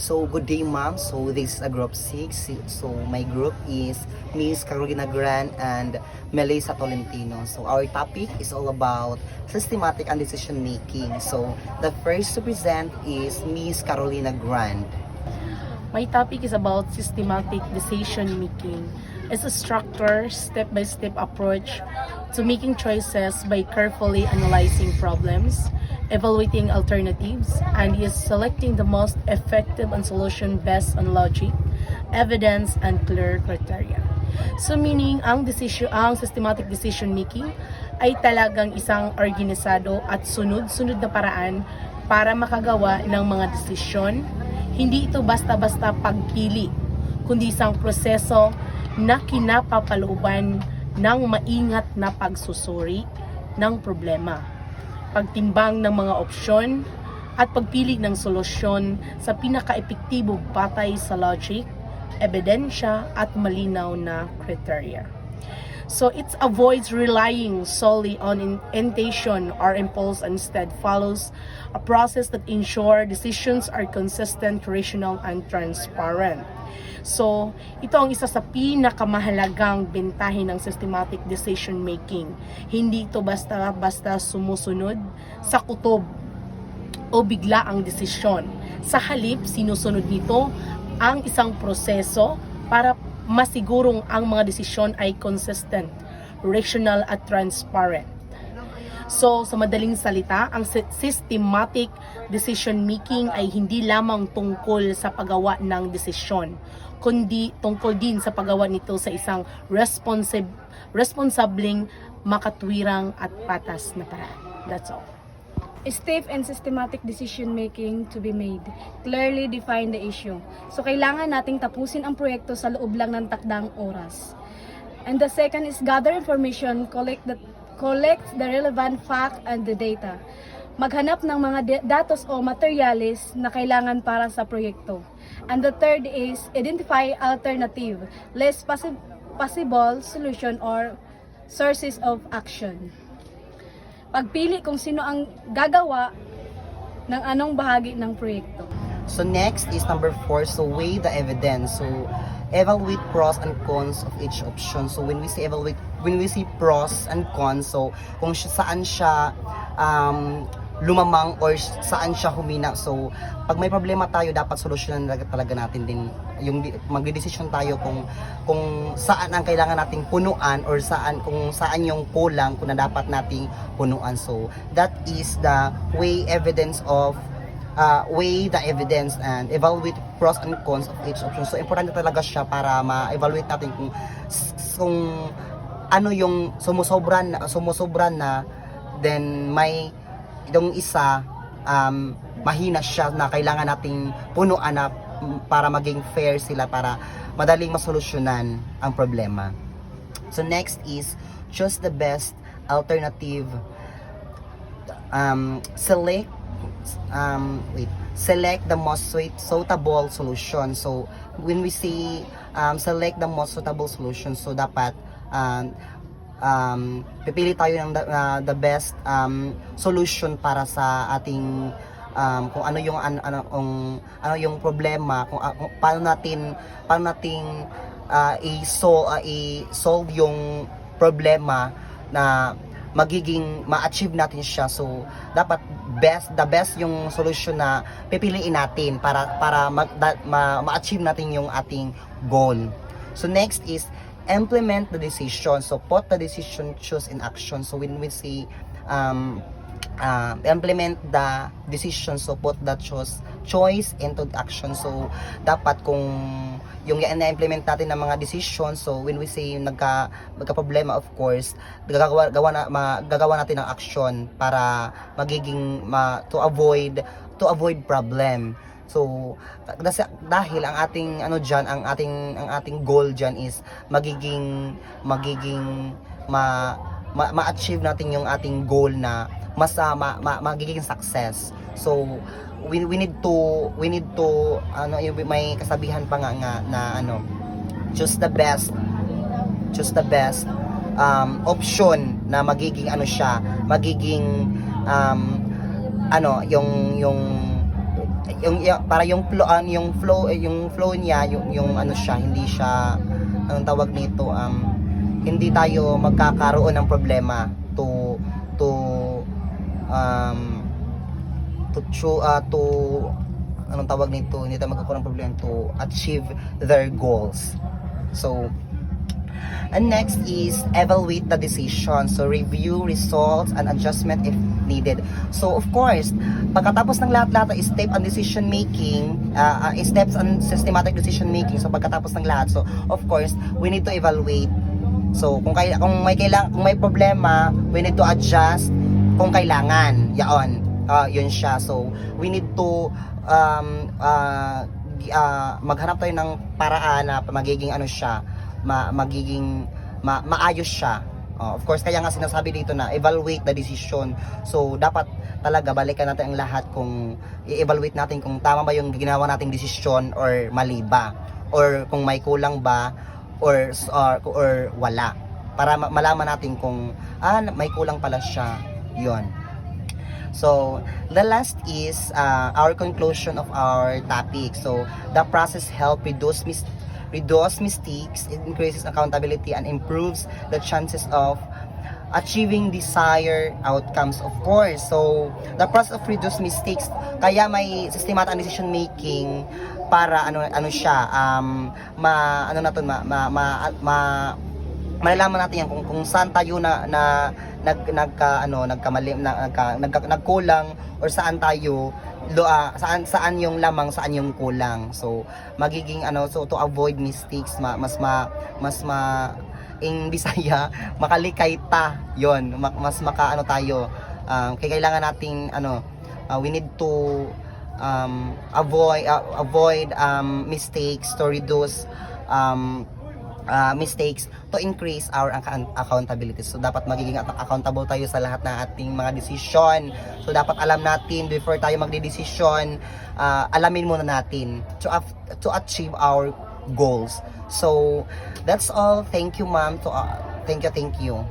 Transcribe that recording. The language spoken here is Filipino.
So, good day, ma'am. So, this is a group 6. So, my group is Miss Carolina Grant and Melissa Tolentino. So, our topic is all about systematic and decision making. So, the first to present is Miss Carolina Grant. My topic is about systematic decision making. It's a structured, step-by-step approach to making choices by carefully analyzing problems, evaluating alternatives, and is selecting the most effective and solution based on logic, evidence, and clear criteria. So meaning, ang systematic decision making ay talagang isang organisado at sunod-sunod na paraan para makagawa ng mga desisyon. Hindi ito basta-basta pagpili, kundi isang proseso na kinapapalooban ng maingat na pagsusuri ng problema, pagtimbang ng mga opsyon, at pagpili ng solusyon sa pinaka-epektibo batay sa logic, ebidensya, at malinaw na criteria. So it avoids relying solely on intuition or impulse, and instead follows a process that ensures decisions are consistent, rational, and transparent. So, ito ang isa sa pinakamahalagang bentahin ng systematic decision making. Hindi ito basta-basta sumusunod sa kutob o bigla ang desisyon. Sa halip, sinusunod nito ang isang proseso para masigurong ang mga desisyon ay consistent, rational, at transparent. So, sa madaling salita, ang systematic decision making ay hindi lamang tungkol sa paggawa ng desisyon, kundi tungkol din sa paggawa nito sa isang responsableng, makatwirang at patas na paraan. That's all. Stiff and systematic decision-making to be made. Clearly define the issue. So, kailangan nating tapusin ang proyekto sa loob lang ng takdang oras. And the second is gather information, collect the relevant fact and the data. Maghanap ng mga datos o materials na kailangan para sa proyekto. And the third is identify alternative, less possible solution or sources of action. Pagpili kung sino ang gagawa ng anong bahagi ng proyekto. So, next is number 4. So, weigh the evidence. So, evaluate pros and cons of each option. So, when we say evaluate, when we say pros and cons, so kung saan siya lumamang or saan siya humina. So, pag may problema tayo, dapat solusyonan talaga natin din. Yung magdedesisyon tayo kung saan ang kailangan nating punuan or kung saan yung kulang kung na dapat nating punuan. So, that is the weigh the evidence and evaluate pros and cons of each option. So, importante talaga siya para ma-evaluate natin kung ano yung sumusobra na, then may itong isa mahina siya na kailangan nating punuan na para maging fair sila, para madaling masolusyonan ang problema. So next is choose the best alternative. Select the most suitable solution. So when we say select the most suitable solution, so dapat pipili tayo ng the best solution para sa ating kung ano yung problema, kung paano natin i-solve yung problema na magiging ma-achieve natin siya. So dapat the best yung solution na pipiliin natin para ma-achieve natin yung ating goal. So next is implement the decision. So put the decision choose in action. So when we say implement the decision, so put the choice into action. So dapat kung yung na-implement natin ng mga decision, so when we say magka-problema, of course, gagawa natin ng action para magiging to avoid problem. So dahil ang ating ang ating goal diyan is magiging ma-achieve natin yung ating goal na magiging success. So we need to may kasabihan pa nga na choose the best option na magiging para yung flow niya, yung ano siya, hindi siya, anong tawag nito, hindi tayo magkakaroon ng problema to anong tawag nito, hindi tayo magkakaroon ng problema to achieve their goals. So, and next is evaluate the decision. So, review results and adjustment if needed. So, of course, pagkatapos ng lahat-lahat is step on decision making, steps on systematic decision making. So, pagkatapos ng lahat, so of course, we need to evaluate. So, kung may problema, we need to adjust kung kailangan. Yun siya. So, we need to maghanap tayo ng paraan na magiging ano siya, maayos siya. Of course, kaya nga sinasabi dito na evaluate the decision. So, dapat talaga balikan natin ang lahat kung i-evaluate natin kung tama ba yung ginawa nating decision or mali ba, or kung may kulang ba or wala, para malaman natin kung may kulang pala siya. Yon. So, the last is our conclusion of our topic. So, the process help reduce mistakes, it increases accountability, and improves the chances of achieving desired outcomes, of course. So, the process of reduce mistakes, kaya may systematic decision making para malalaman natin yan kung saan tayo nagkulang, or saan tayo saan yung lamang, saan yung kulang. So magiging so to avoid mistakes, in Bisaya makalikay ta yon, mas tayo, kaya kailangan nating we need to avoid mistakes, to reduce mistakes, to increase our accountability. So dapat magiging accountable tayo sa lahat ng ating mga decision. So dapat alam natin before tayo magde-decision, alamin muna natin to achieve our goals. So that's all. Thank you, ma'am. Thank you.